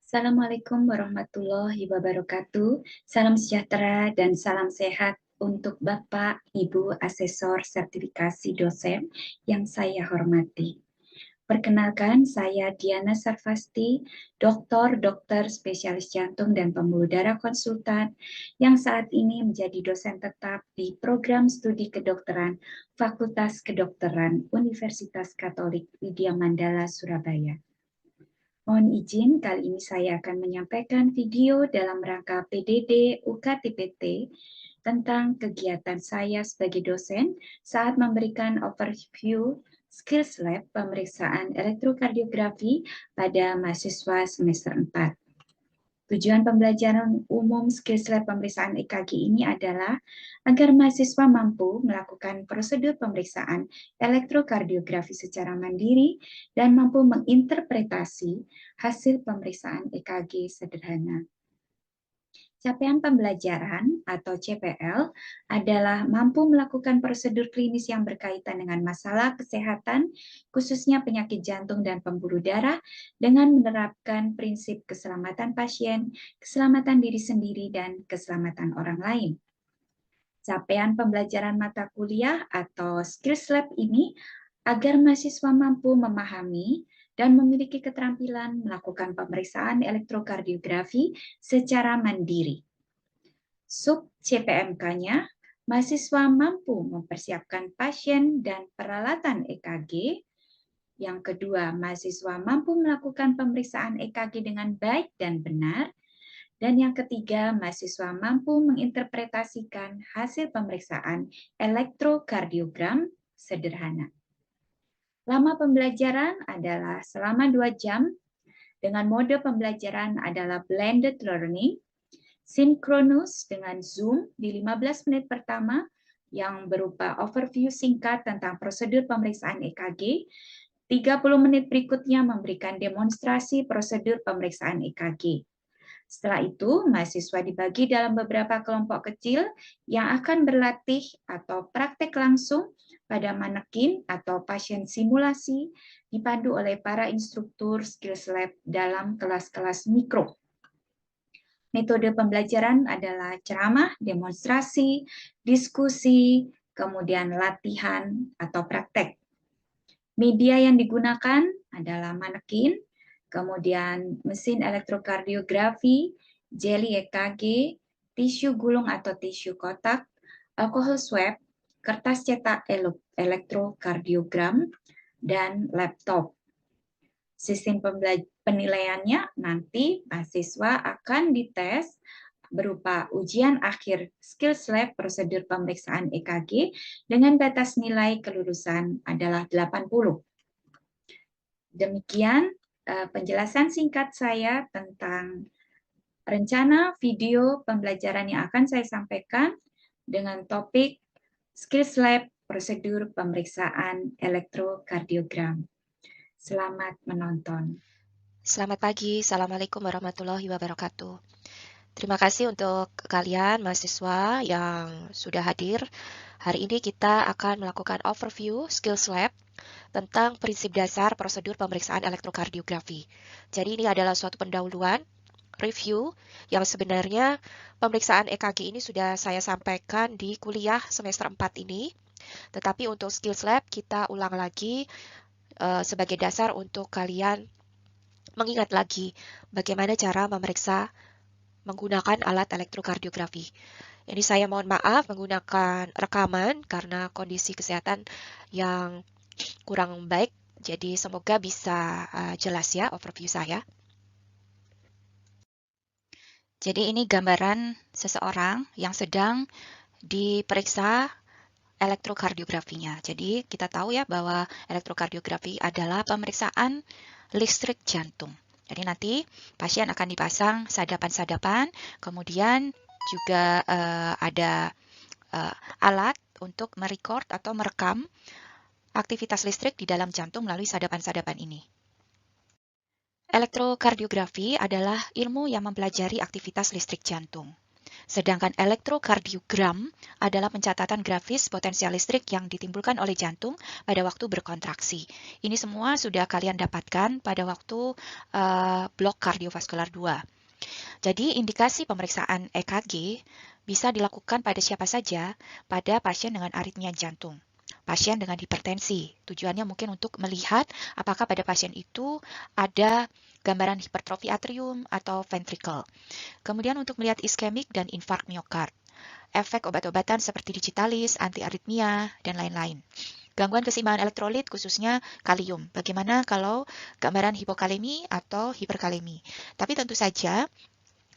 Assalamualaikum warahmatullahi wabarakatuh. Salam sejahtera dan salam sehat untuk Bapak, Ibu, Asesor Sertifikasi Dosen yang saya hormati. Perkenalkan, saya Diana Sarfasti, dokter spesialis jantung dan pembuluh darah konsultan yang saat ini menjadi dosen tetap di program studi kedokteran Fakultas Kedokteran Universitas Katolik Widya Mandala, Surabaya. Mohon izin, kali ini saya akan menyampaikan video dalam rangka PDD UKTPT tentang kegiatan saya sebagai dosen saat memberikan overview Skills Lab pemeriksaan elektrokardiografi pada mahasiswa semester 4. Tujuan pembelajaran umum Skills Lab pemeriksaan EKG ini adalah agar mahasiswa mampu melakukan prosedur pemeriksaan elektrokardiografi secara mandiri dan mampu menginterpretasi hasil pemeriksaan EKG sederhana. Capaian pembelajaran atau CPL adalah mampu melakukan prosedur klinis yang berkaitan dengan masalah kesehatan, khususnya penyakit jantung dan pembuluh darah, dengan menerapkan prinsip keselamatan pasien, keselamatan diri sendiri, dan keselamatan orang lain. Capaian pembelajaran mata kuliah atau Skills Lab ini agar mahasiswa mampu memahami dan memiliki keterampilan melakukan pemeriksaan elektrokardiografi secara mandiri. Sub CPMK-nya, mahasiswa mampu mempersiapkan pasien dan peralatan EKG. Yang kedua, mahasiswa mampu melakukan pemeriksaan EKG dengan baik dan benar. Dan yang ketiga, mahasiswa mampu menginterpretasikan hasil pemeriksaan elektrokardiogram sederhana. Lama pembelajaran adalah selama 2 jam, dengan mode pembelajaran adalah blended learning, sinkronus dengan Zoom di 15 menit pertama yang berupa overview singkat tentang prosedur pemeriksaan EKG, 30 menit berikutnya memberikan demonstrasi prosedur pemeriksaan EKG. Setelah itu, mahasiswa dibagi dalam beberapa kelompok kecil yang akan berlatih atau praktek langsung pada manekin atau pasien simulasi dipandu oleh para instruktur Skills Lab dalam kelas-kelas mikro. Metode pembelajaran adalah ceramah, demonstrasi, diskusi, kemudian latihan atau praktek. Media yang digunakan adalah manekin, kemudian mesin elektrokardiografi, jeli EKG, tisu gulung atau tisu kotak, alkohol swab, kertas cetak elektrokardiogram, dan laptop. Sistem penilaiannya nanti mahasiswa akan dites berupa ujian akhir Skills Lab prosedur pemeriksaan EKG dengan batas nilai kelulusan adalah 80. Demikian penjelasan singkat saya tentang rencana video pembelajaran yang akan saya sampaikan dengan topik Skills Lab prosedur pemeriksaan elektrokardiogram. Selamat menonton. Selamat pagi, Assalamualaikum warahmatullahi wabarakatuh. Terima kasih untuk kalian mahasiswa yang sudah hadir. Hari ini kita akan melakukan overview Skills Lab tentang prinsip dasar prosedur pemeriksaan elektrokardiografi. Jadi ini adalah suatu pendahuluan, review, yang sebenarnya pemeriksaan EKG ini sudah saya sampaikan di kuliah semester 4 ini. Tetapi untuk Skills Lab kita ulang lagi sebagai dasar untuk kalian mengingat lagi bagaimana cara memeriksa menggunakan alat elektrokardiografi. Ini saya mohon maaf menggunakan rekaman karena kondisi kesehatan yang kurang baik. Jadi semoga bisa jelas ya overview saya. Jadi ini gambaran seseorang yang sedang diperiksa elektrokardiografinya. Jadi kita tahu ya bahwa elektrokardiografi adalah pemeriksaan listrik jantung. Jadi nanti pasien akan dipasang sadapan-sadapan, kemudian juga ada alat untuk merecord atau merekam aktivitas listrik di dalam jantung melalui sadapan-sadapan ini. Elektrokardiografi adalah ilmu yang mempelajari aktivitas listrik jantung. Sedangkan elektrokardiogram adalah pencatatan grafis potensial listrik yang ditimbulkan oleh jantung pada waktu berkontraksi. Ini semua sudah kalian dapatkan pada waktu blok kardiovaskular 2. Jadi indikasi pemeriksaan EKG bisa dilakukan pada siapa saja pada pasien dengan aritmia jantung. Pasien dengan hipertensi, tujuannya mungkin untuk melihat apakah pada pasien itu ada gambaran hipertrofi atrium atau ventricle. Kemudian untuk melihat iskemik dan infark miokard, efek obat-obatan seperti digitalis, antiaritmia, dan lain-lain. Gangguan keseimbangan elektrolit khususnya kalium. Bagaimana kalau gambaran hipokalemi atau hiperkalemi? Tapi tentu saja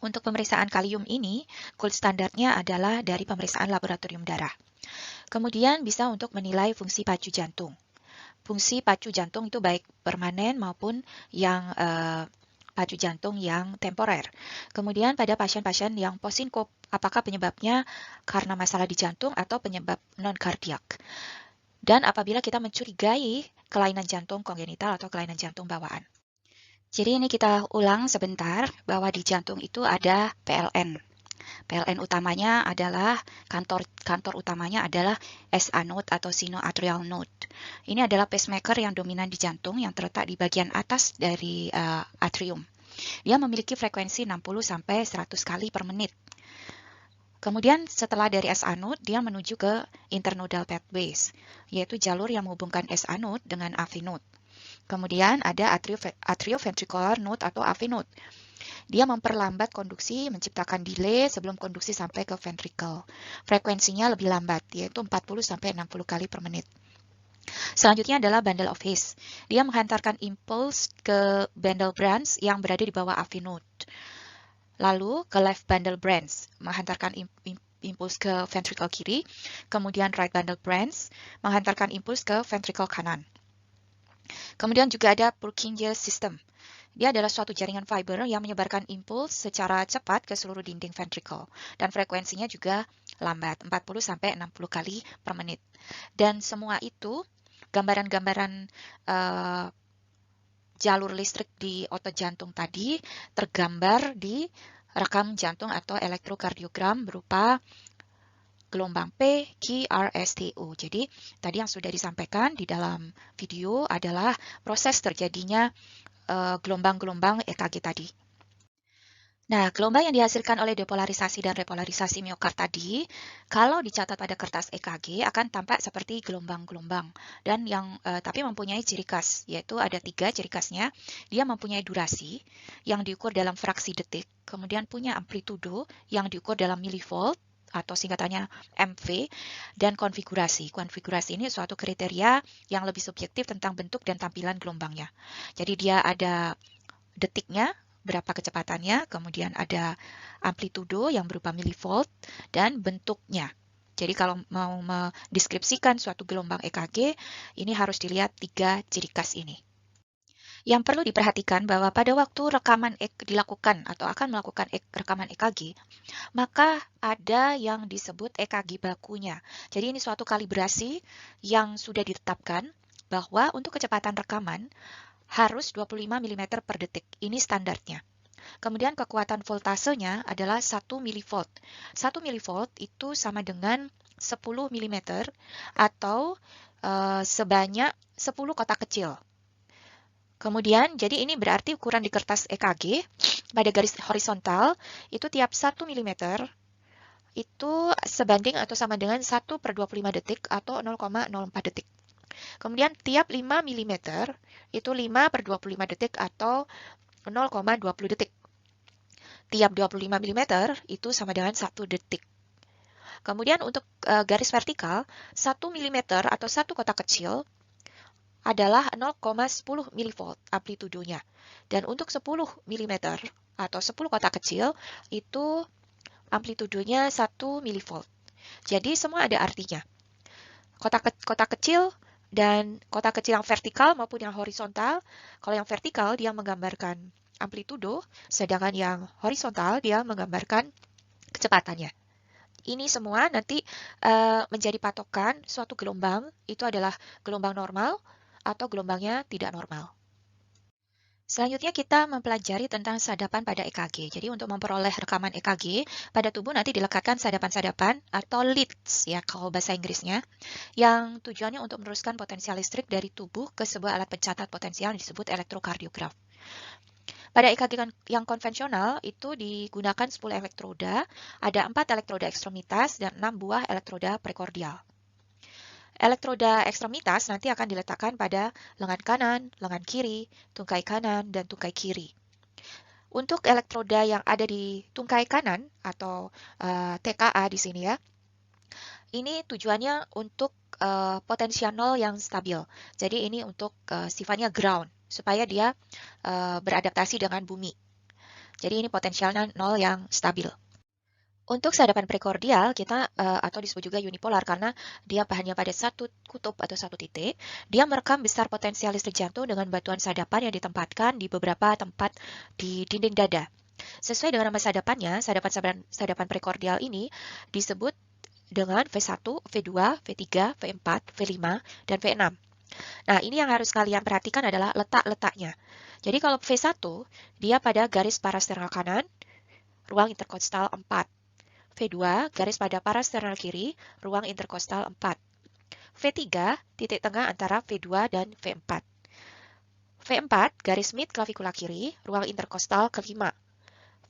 untuk pemeriksaan kalium ini, gold standarnya adalah dari pemeriksaan laboratorium darah. Kemudian bisa untuk menilai fungsi pacu jantung. Fungsi pacu jantung itu baik permanen maupun yang pacu jantung yang temporer. Kemudian pada pasien-pasien yang posinkop, apakah penyebabnya karena masalah di jantung atau penyebab non-kardiak. Dan apabila kita mencurigai kelainan jantung kongenital atau kelainan jantung bawaan. Jadi ini kita ulang sebentar bahwa di jantung itu ada PLN. PLN utamanya adalah kantor utamanya adalah SA node atau sinoatrial node. Ini adalah pacemaker yang dominan di jantung yang terletak di bagian atas dari atrium. Dia memiliki frekuensi 60 sampai 100 kali per menit. Kemudian setelah dari SA node dia menuju ke internodal pathways, yaitu jalur yang menghubungkan SA node dengan AV node. Kemudian ada atrioventricular node atau AV node. Dia memperlambat konduksi, menciptakan delay sebelum konduksi sampai ke ventricle. Frekuensinya lebih lambat, yaitu 40 sampai 60 kali per menit. Selanjutnya adalah bundle of His. Dia menghantarkan impuls ke bundle branch yang berada di bawah AV node. Lalu ke left bundle branch, menghantarkan impuls ke ventricle kiri. Kemudian right bundle branch, menghantarkan impuls ke ventricle kanan. Kemudian juga ada Purkinje system. Dia adalah suatu jaringan fiber yang menyebarkan impuls secara cepat ke seluruh dinding ventricle. Dan frekuensinya juga lambat, 40 sampai 60 kali per menit. Dan semua itu, gambaran-gambaran jalur listrik di otot jantung tadi tergambar di rekam jantung atau elektrokardiogram berupa gelombang P, Q, R, S, T, O. Jadi tadi yang sudah disampaikan di dalam video adalah proses terjadinya gelombang-gelombang EKG tadi. Nah, gelombang yang dihasilkan oleh depolarisasi dan repolarisasi miokard tadi, kalau dicatat pada kertas EKG akan tampak seperti gelombang-gelombang dan yang tapi mempunyai ciri khas, yaitu ada 3 ciri khasnya. Dia mempunyai durasi yang diukur dalam fraksi detik, kemudian punya amplitudo yang diukur dalam milivolt atau singkatannya MV, dan konfigurasi. Konfigurasi ini suatu kriteria yang lebih subjektif tentang bentuk dan tampilan gelombangnya. Jadi dia ada detiknya, berapa kecepatannya, kemudian ada amplitudo yang berupa milivolt, dan bentuknya. Jadi kalau mau mendeskripsikan suatu gelombang EKG, ini harus dilihat 3 ciri khas ini. Yang perlu diperhatikan bahwa pada waktu rekaman dilakukan atau akan melakukan rekaman EKG, maka ada yang disebut EKG bakunya. Jadi ini suatu kalibrasi yang sudah ditetapkan bahwa untuk kecepatan rekaman harus 25 mm per detik. Ini standarnya. Kemudian kekuatan voltasenya adalah 1 mV. 1 mV itu sama dengan 10 mm atau sebanyak 10 kotak kecil. Kemudian, jadi ini berarti ukuran di kertas EKG pada garis horizontal itu tiap 1 mm itu sebanding atau sama dengan 1 per 25 detik atau 0,04 detik. Kemudian tiap 5 mm itu 5 per 25 detik atau 0,20 detik. Tiap 25 mm itu sama dengan 1 detik. Kemudian untuk garis vertikal, 1 mm atau 1 kotak kecil adalah 0,10 mV amplitudonya. Dan untuk 10 mm atau 10 kotak kecil itu amplitudonya 1 mV. Jadi semua ada artinya. Kotak kecil dan kotak kecil yang vertikal maupun yang horizontal. Kalau yang vertikal dia menggambarkan amplitudo, sedangkan yang horizontal dia menggambarkan kecepatannya. Ini semua nanti menjadi patokan suatu gelombang itu adalah gelombang normal atau gelombangnya tidak normal. Selanjutnya kita mempelajari tentang sadapan pada EKG. Jadi untuk memperoleh rekaman EKG, pada tubuh nanti dilekatkan sadapan-sadapan atau leads ya kalau bahasa Inggrisnya, yang tujuannya untuk meneruskan potensial listrik dari tubuh ke sebuah alat pencatat potensial yang disebut elektrokardiograf. Pada EKG yang konvensional itu digunakan 10 elektroda, ada 4 elektroda ekstremitas dan 6 buah elektroda prekordial. Elektroda ekstremitas nanti akan diletakkan pada lengan kanan, lengan kiri, tungkai kanan, dan tungkai kiri. Untuk elektroda yang ada di tungkai kanan atau TKA di sini ya, ini tujuannya untuk potensial nol yang stabil. Jadi ini untuk sifatnya ground, supaya dia beradaptasi dengan bumi. Jadi ini potensialnya nol yang stabil. Untuk sadapan prekordial, kita atau disebut juga unipolar karena dia hanya pada satu kutub atau satu titik, dia merekam besar potensial listrik jantung dengan bantuan sadapan yang ditempatkan di beberapa tempat di dinding dada. Sesuai dengan nama sadapannya, sadapan prekordial ini disebut dengan V1, V2, V3, V4, V5, dan V6. Nah, ini yang harus kalian perhatikan adalah letak-letaknya. Jadi kalau V1, dia pada garis parasternal kanan, ruang interkostal 4. V2, garis pada parasternal kiri, ruang interkostal 4. V3, titik tengah antara V2 dan V4. V4, garis mid klavikula kiri, ruang interkostal kelima.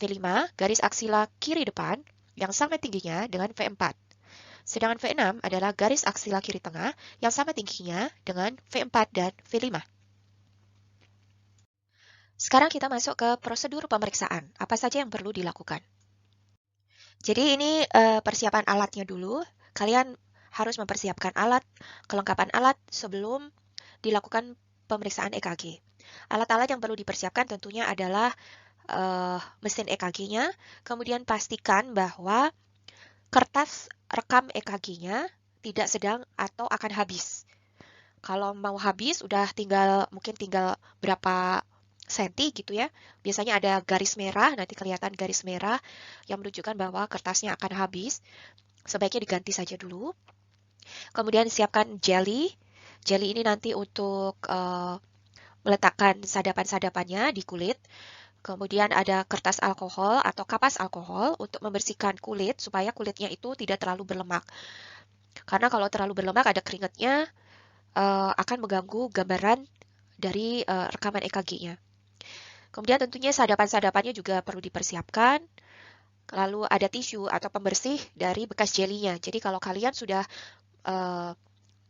V5, garis aksila kiri depan, yang sama tingginya dengan V4. Sedangkan V6 adalah garis aksila kiri tengah, yang sama tingginya dengan V4 dan V5. Sekarang kita masuk ke prosedur pemeriksaan. Apa saja yang perlu dilakukan? Jadi ini persiapan alatnya dulu. Kalian harus mempersiapkan alat, kelengkapan alat sebelum dilakukan pemeriksaan EKG. Alat-alat yang perlu dipersiapkan tentunya adalah mesin EKG-nya, kemudian pastikan bahwa kertas rekam EKG-nya tidak sedang atau akan habis. Kalau mau habis, mungkin tinggal berapa senti gitu ya. Biasanya ada garis merah, nanti kelihatan garis merah yang menunjukkan bahwa kertasnya akan habis. Sebaiknya diganti saja dulu. Kemudian siapkan jelly. Jelly ini nanti untuk meletakkan sadapan-sadapannya di kulit. Kemudian ada kertas alkohol atau kapas alkohol untuk membersihkan kulit supaya kulitnya itu tidak terlalu berlemak. Karena kalau terlalu berlemak ada keringatnya akan mengganggu gambaran dari rekaman EKG-nya. Kemudian tentunya sadapan-sadapannya juga perlu dipersiapkan. Lalu ada tisu atau pembersih dari bekas jelinya. Jadi kalau kalian sudah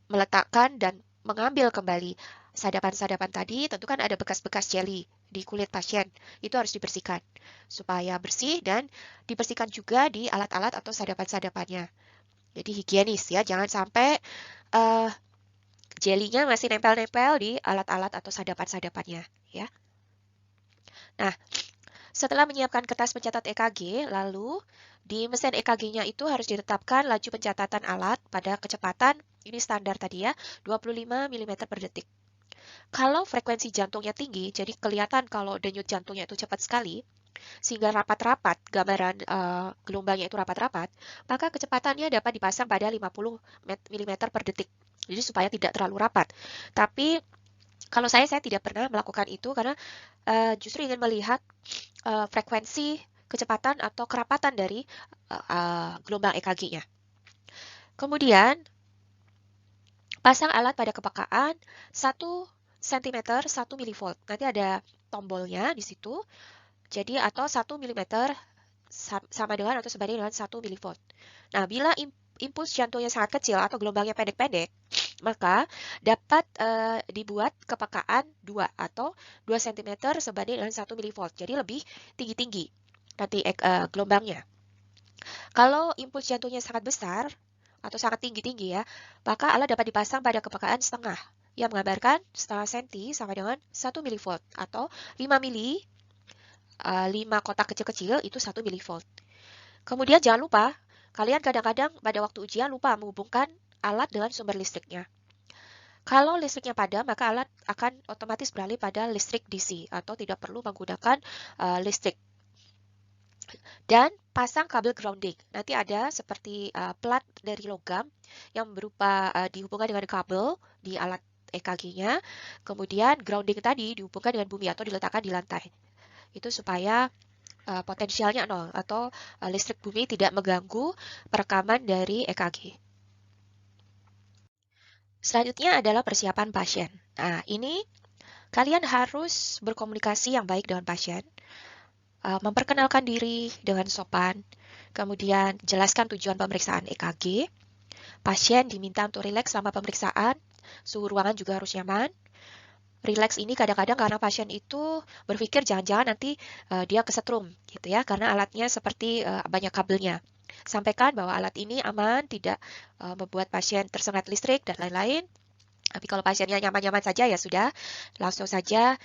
meletakkan dan mengambil kembali sadapan-sadapan tadi, tentu kan ada bekas-bekas jeli di kulit pasien. Itu harus dibersihkan supaya bersih dan dibersihkan juga di alat-alat atau sadapan-sadapannya. Jadi higienis ya, jangan sampai jelinya masih nempel-nempel di alat-alat atau sadapan-sadapannya ya. Nah, setelah menyiapkan kertas pencatat EKG, lalu di mesin EKG-nya itu harus ditetapkan laju pencatatan alat pada kecepatan, ini standar tadi ya, 25 mm per detik. Kalau frekuensi jantungnya tinggi, jadi kelihatan kalau denyut jantungnya itu cepat sekali, sehingga rapat-rapat, gambaran gelombangnya itu rapat-rapat, maka kecepatannya dapat dipasang pada 50 mm per detik. Jadi supaya tidak terlalu rapat. Tapi kalau saya tidak pernah melakukan itu karena justru ingin melihat frekuensi, kecepatan atau kerapatan dari gelombang EKG-nya. Kemudian, pasang alat pada kepekaan 1 cm 1 mV. Nanti ada tombolnya di situ. Jadi atau 1 mm sama dengan atau sebanding dengan 1 mV. Nah, bila impuls jantungnya sangat kecil atau gelombangnya pendek-pendek, maka dapat dibuat kepekaan 2 atau 2 cm sebanding dengan 1 mV. Jadi lebih tinggi-tinggi nanti gelombangnya. Kalau impuls jantungnya sangat besar atau sangat tinggi-tinggi ya, maka alat dapat dipasang pada kepekaan setengah yang menggambarkan setengah senti sama dengan 1 mV atau 5 mili, 5 kotak kecil-kecil itu 1 mV. Kemudian jangan lupa, kalian kadang-kadang pada waktu ujian lupa menghubungkan alat dengan sumber listriknya. Kalau listriknya padam, maka alat akan otomatis beralih pada listrik DC atau tidak perlu menggunakan listrik. Dan pasang kabel grounding. Nanti ada seperti plat dari logam yang berupa dihubungkan dengan kabel di alat EKG-nya, kemudian grounding tadi dihubungkan dengan bumi atau diletakkan di lantai. Itu supaya potensialnya nol atau listrik bumi tidak mengganggu perekaman dari EKG. Selanjutnya adalah persiapan pasien. Nah, ini kalian harus berkomunikasi yang baik dengan pasien, memperkenalkan diri dengan sopan, kemudian jelaskan tujuan pemeriksaan EKG. Pasien diminta untuk rileks selama pemeriksaan, suhu ruangan juga harus nyaman. Rileks ini kadang-kadang karena pasien itu berpikir jangan-jangan nanti dia kesetrum gitu ya, karena alatnya seperti banyak kabelnya. Sampaikan bahwa alat ini aman, tidak membuat pasien tersengat listrik dan lain-lain. Tapi kalau pasiennya nyaman-nyaman saja ya sudah, langsung saja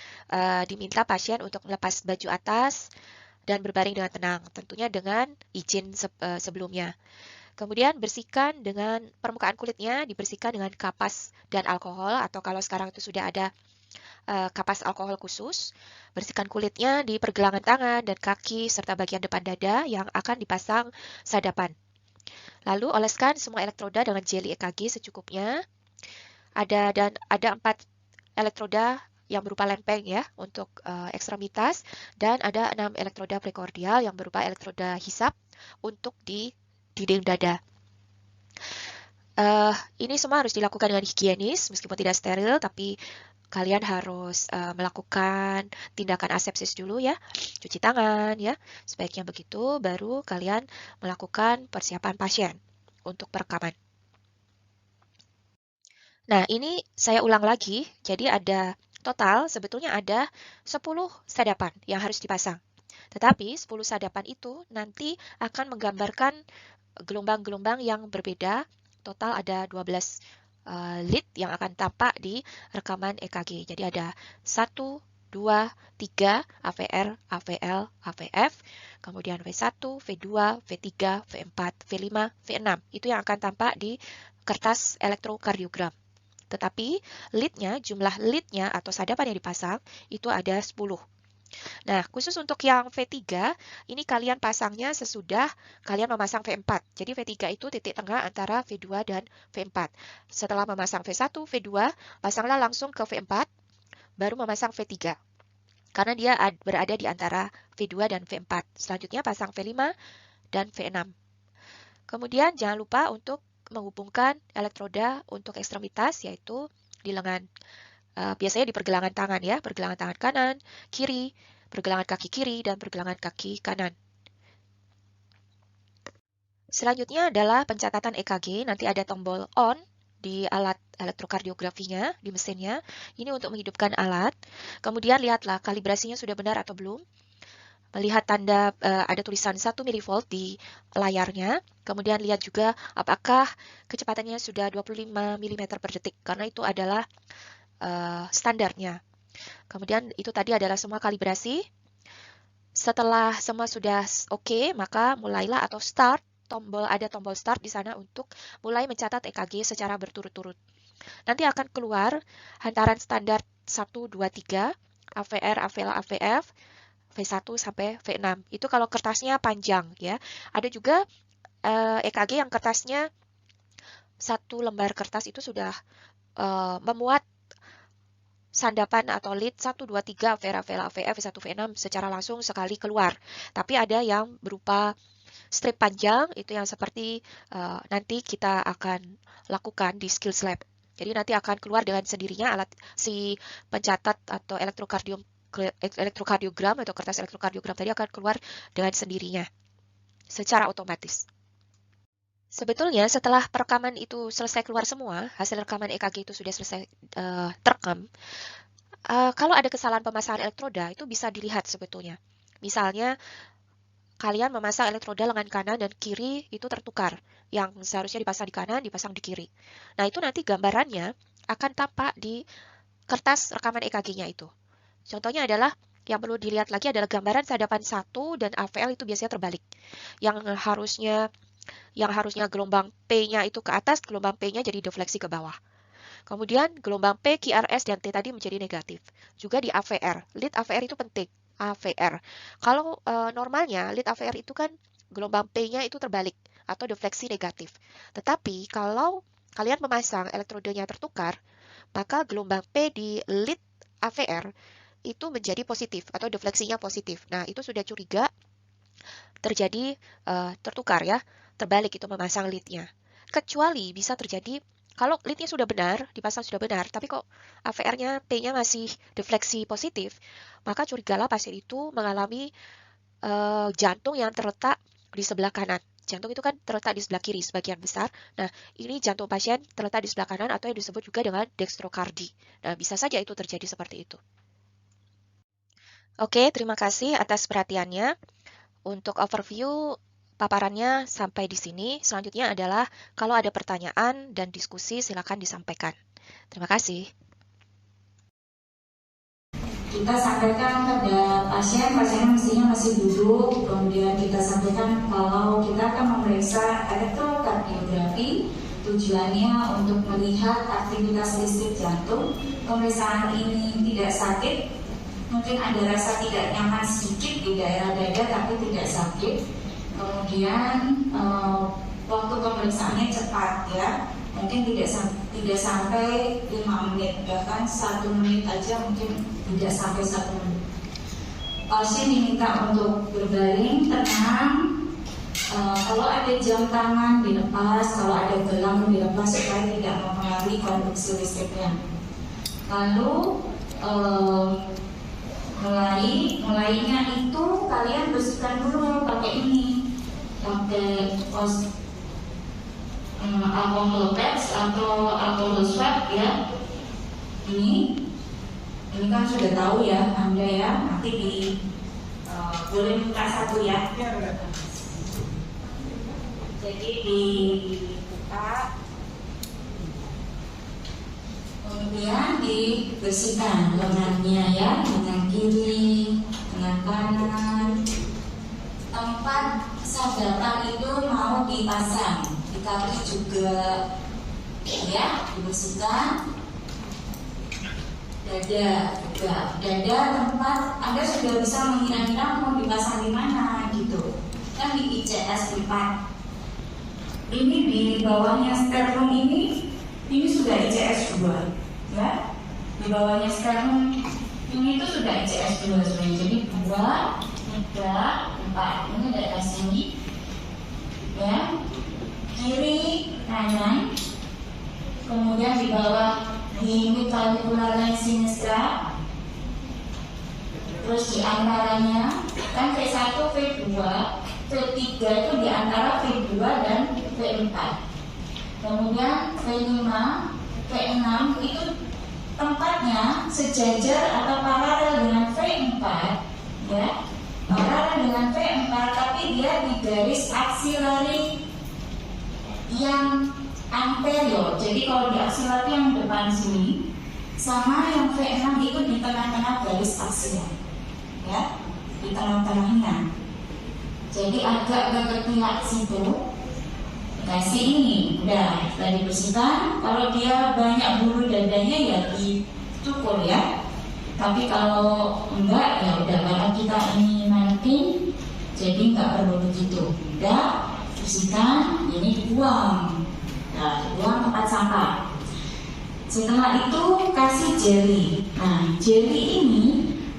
diminta pasien untuk melepas baju atas dan berbaring dengan tenang, tentunya dengan izin sebelumnya. Kemudian bersihkan dengan permukaan kulitnya, dibersihkan dengan kapas dan alkohol, atau kalau sekarang itu sudah ada kapas alkohol khusus. Bersihkan kulitnya di pergelangan tangan dan kaki serta bagian depan dada yang akan dipasang sadapan. Lalu oleskan semua elektroda dengan jeli EKG secukupnya. Ada 4 elektroda yang berupa lempeng ya untuk ekstremitas, dan ada 6 elektroda prekordial yang berupa elektroda hisap untuk di dinding dada. Ini semua harus dilakukan dengan higienis, meskipun tidak steril, tapi kalian harus melakukan tindakan asepsis dulu ya, cuci tangan ya, sebaiknya begitu, baru kalian melakukan persiapan pasien untuk perekaman. Nah, ini saya ulang lagi, jadi ada total sebetulnya ada 10 sadapan yang harus dipasang. Tetapi 10 sadapan itu nanti akan menggambarkan gelombang-gelombang yang berbeda. Total ada 12 lead yang akan tampak di rekaman EKG. Jadi ada 1, 2, 3, AVR, AVL, AVF, kemudian V1, V2, V3, V4, V5, V6. Itu yang akan tampak di kertas elektrokardiogram. Tetapi lead-nya, jumlah lead-nya atau sadapan yang dipasang itu ada 10. Nah, khusus untuk yang V3, ini kalian pasangnya sesudah kalian memasang V4. Jadi V3 itu titik tengah antara V2 dan V4. Setelah memasang V1, V2, pasanglah langsung ke V4, baru memasang V3. Karena dia berada di antara V2 dan V4. Selanjutnya pasang V5 dan V6. Kemudian jangan lupa untuk menghubungkan elektroda untuk ekstremitas, yaitu di lengan. Biasanya di pergelangan tangan ya, pergelangan tangan kanan, kiri, pergelangan kaki kiri, dan pergelangan kaki kanan. Selanjutnya adalah pencatatan EKG. Nanti ada tombol on di alat elektrokardiografinya, di mesinnya. Ini untuk menghidupkan alat. Kemudian lihatlah kalibrasinya sudah benar atau belum. Melihat tanda ada tulisan 1 mV di layarnya. Kemudian lihat juga apakah kecepatannya sudah 25 mm per detik, karena itu adalah standarnya. Kemudian itu tadi adalah semua kalibrasi. Setelah semua sudah oke, maka mulailah atau start, ada tombol start di sana untuk mulai mencatat EKG secara berturut-turut. Nanti akan keluar hantaran standar 1, 2, 3, AVR, AVL, AVF, V1 sampai V6. Itu kalau kertasnya panjang ya. Ada juga EKG yang kertasnya satu lembar kertas itu sudah memuat sandapan atau lead 1, 2, 3, AVR, AVL, AVF, V1, V6 secara langsung sekali keluar. Tapi ada yang berupa strip panjang, itu yang seperti nanti kita akan lakukan di Skills Lab. Jadi nanti akan keluar dengan sendirinya alat si pencatat atau elektrokardiogram atau kertas elektrokardiogram tadi akan keluar dengan sendirinya secara otomatis. Sebetulnya setelah perekaman itu selesai keluar semua, hasil rekaman EKG itu sudah selesai terekam, kalau ada kesalahan pemasangan elektroda itu bisa dilihat sebetulnya. Misalnya kalian memasang elektroda lengan kanan dan kiri itu tertukar. Yang seharusnya dipasang di kanan, dipasang di kiri. Nah itu nanti gambarannya akan tampak di kertas rekaman EKG-nya itu. Contohnya adalah yang perlu dilihat lagi adalah gambaran sadapan 1 dan AVL itu biasanya terbalik. Yang harusnya gelombang P-nya itu ke atas, gelombang P-nya jadi defleksi ke bawah. Kemudian gelombang P, QRS, dan T tadi menjadi negatif. Juga di AVR. Lead AVR itu penting. AVR. Kalau normalnya lead AVR itu kan gelombang P-nya itu terbalik atau defleksi negatif. Tetapi kalau kalian memasang elektrodenya tertukar, maka gelombang P di lead AVR itu menjadi positif atau defleksinya positif. Nah, itu sudah curiga terjadi tertukar ya, terbalik itu memasang leadnya. Kecuali bisa terjadi kalau leadnya sudah benar, dipasang sudah benar, tapi kok AVR-nya P-nya masih defleksi positif, maka curigalah pasien itu mengalami jantung yang terletak di sebelah kanan. Jantung itu kan terletak di sebelah kiri sebagian besar. Nah, ini jantung pasien terletak di sebelah kanan atau yang disebut juga dengan dextrokardi. Nah, bisa saja itu terjadi seperti itu. Oke, terima kasih atas perhatiannya. Untuk overview paparannya sampai di sini. Selanjutnya adalah kalau ada pertanyaan dan diskusi silakan disampaikan. Terima kasih. Kita sampaikan pada pasien mestinya masih duduk, kemudian kita sampaikan kalau kita akan memeriksa elektrokardiografi, tujuannya untuk melihat aktivitas listrik jantung. Pemeriksaan ini tidak sakit, mungkin ada rasa tidak nyaman sedikit di daerah dada tapi tidak sakit. Kemudian waktu pemeriksaannya cepat ya, mungkin tidak sampai 5 menit, bahkan 1 menit aja mungkin tidak sampai 1 menit. Pasien diminta untuk berbaring tenang. Kalau ada jam tangan dilepas, kalau ada gelang dilepas supaya tidak mempengaruhi konduksi listriknya. Lalu mulainya itu kalian bersihkan dulu pakai ini, pakai alkohol pads atau alkohol swab ya. Ini kan sudah tahu ya Anda ya, nanti boleh buka satu ya. Jadi dibuka, kemudian dibersihkan lengannya ya, lengan kiri, lengan kanan. Tempat sadatan itu mau dipasang, ditarik juga ya, dibersihkan. Dada juga, dada tempat Anda sudah bisa mengira-ngira mau dipasang di mana gitu. Kan di ICS 4. Ini di bawahnya sternum ini sudah ICS 2 ya. Di bawahnya sternum ini itu sudah ICS 2 sebenarnya. Jadi 2, 3, 4. Ini ada sini ya. Kiri, kanan. Kemudian di bawah di clavicular line sinistra, terus di antaranya kan V1, V2, V3 itu di antara V2 dan V4. Kemudian V5, V6 itu tempatnya sejajar atau paralel dengan V4 ya, paralel dengan V4, tapi dia di garis aksilari yang anterior. Jadi kalau di aksilari yang depan sini sama yang V6 itu di tengah-tengah garis aksial ya, di tengah-tengahnya. Jadi agak ke pihak situ kasih ini udah dibersihkan. Kalau dia banyak bulu dadanya ya dicukur ya, tapi kalau enggak ya udah, karena kita ini nanti jadi nggak perlu begitu. Udah bersihkan, ini dibuang. Nah, buang tempat sampah. Setelah itu kasih jeli. Nah, jeli ini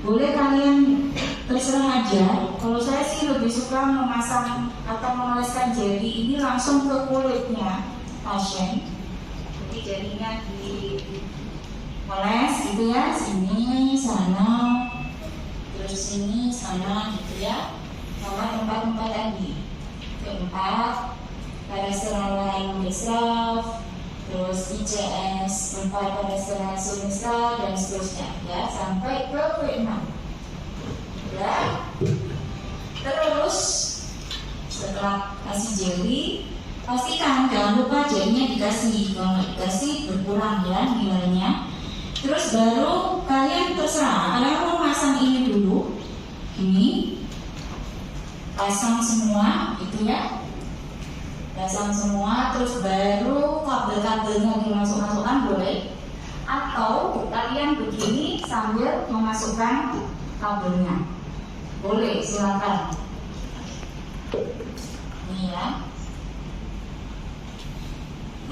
boleh kalian terserah aja. Kalau saya sih lebih suka memasang atau mengoleskan jeli ini langsung ke kulitnya pasien. Jadi jelinya dioles gitu ya, sini, sana, terus sini, sana gitu ya. Sama tempat-tempat tadi. Keempat, parasternal line distal, terus ICS 4 parasternal sinistra dan seterusnya ya, sampai ke V6 ya. Terus setelah kasih jeli, pastikan jangan lupa jelinya dikasih, kalau nggak dikasih berkurang ya nilainya. Terus baru kalian terserah, kalian mau pasang ini dulu, ini pasang semua gitu ya, pasang semua, terus baru kabel-kabelnya dimasuk-masukkan boleh, atau kalian begini sambil memasukkan kabelnya boleh, silakan. Ini ya,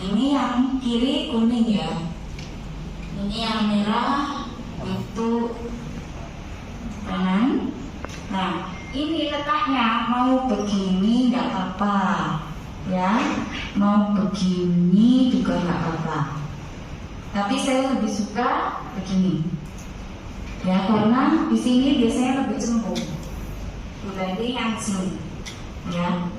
ini yang kiri kuning ya, ini Ini yang merah itu kanan. Nah, ini letaknya mau begini nggak apa-apa, ya. Mau begini juga nggak apa-apa. Tapi saya lebih suka begini, ya, karena di sini biasanya lebih cembung dibanding yang sini, ya.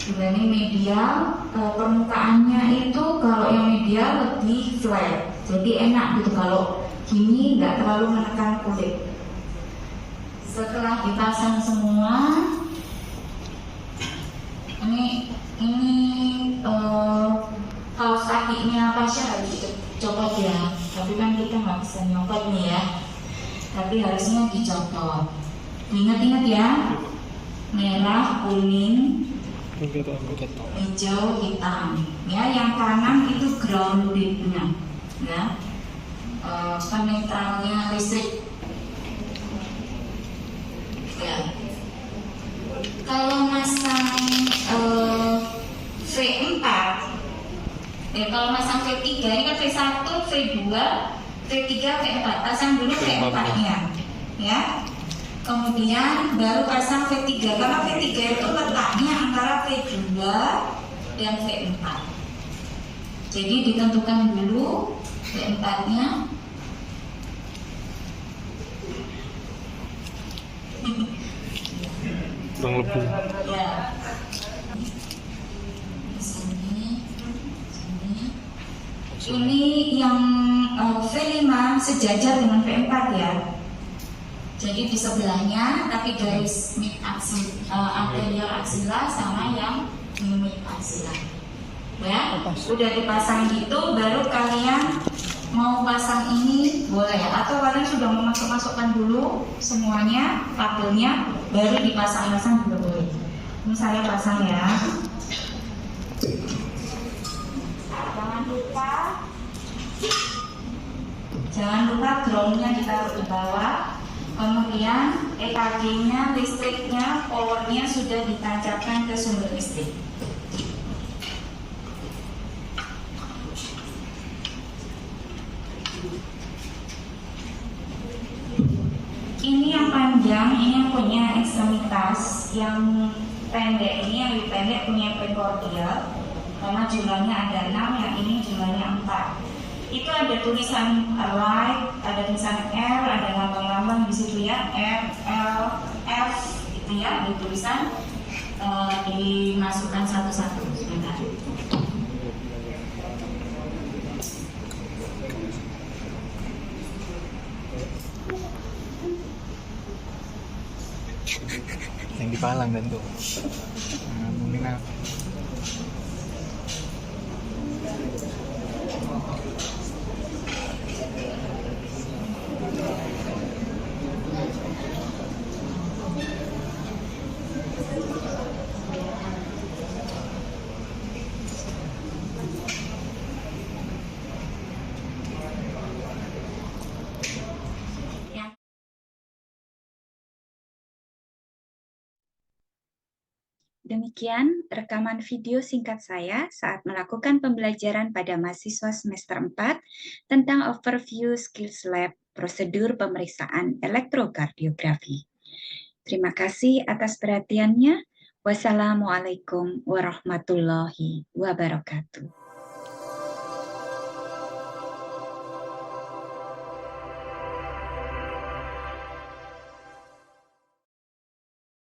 Dibanding medial, permukaannya itu kalau yang medial lebih flat, jadi enak gitu kalau gini nggak terlalu menekan kulit. Setelah dipasang semua, ini kaos kakinya Pasha harus dicopot ya, tapi kan kita nggak bisa nyopot nih ya, tapi harusnya dicopot. Ingat-ingat ya, merah, kuning, hijau, hitam. Ya, yang kanan itu groundednya, ya, penetralnya listrik. Ya. Kalau masang V4, ya, kalau masang V3 ini kan V1, V2, V3, V4. Pasang dulu V4-nya, ya. Kemudian baru pasang V3, karena V3 itu letaknya antara V2 dan V4. Jadi ditentukan dulu V4-nya. Kurang lebih. Ya. Ini yang V5 sejajar dengan V4 ya. Jadi di sebelahnya, tapi garis mid anterior axilla sama yang mid axilla. Ya, udah dipasang gitu, baru kalian mau pasang ini boleh, atau kalian sudah mau masukkan dulu semuanya kabelnya, baru dipasang-pasang juga boleh. Ini saya pasang ya. Jangan lupa groundnya ditaruh di bawah. Kemudian EKG-nya, listriknya, powernya sudah ditancapkan ke sumber listrik. Ini yang panjang, ini yang punya ekstremitas. Yang pendek ini, yang lebih pendek punya precordial, karena jumlahnya ada 6, yang ini jumlahnya 4. Itu ada tulisan right, ada tulisan R, ada lambang-lambang di situ ya, R, L, F, itu ya, ada tulisan, dimasukkan satu-satu. Sebentar. Yang dipalang dan tuh. Mungkin apa? Demikian rekaman video singkat saya saat melakukan pembelajaran pada mahasiswa semester 4 tentang overview skills lab prosedur pemeriksaan elektrokardiografi. Terima kasih atas perhatiannya. Wassalamualaikum warahmatullahi wabarakatuh.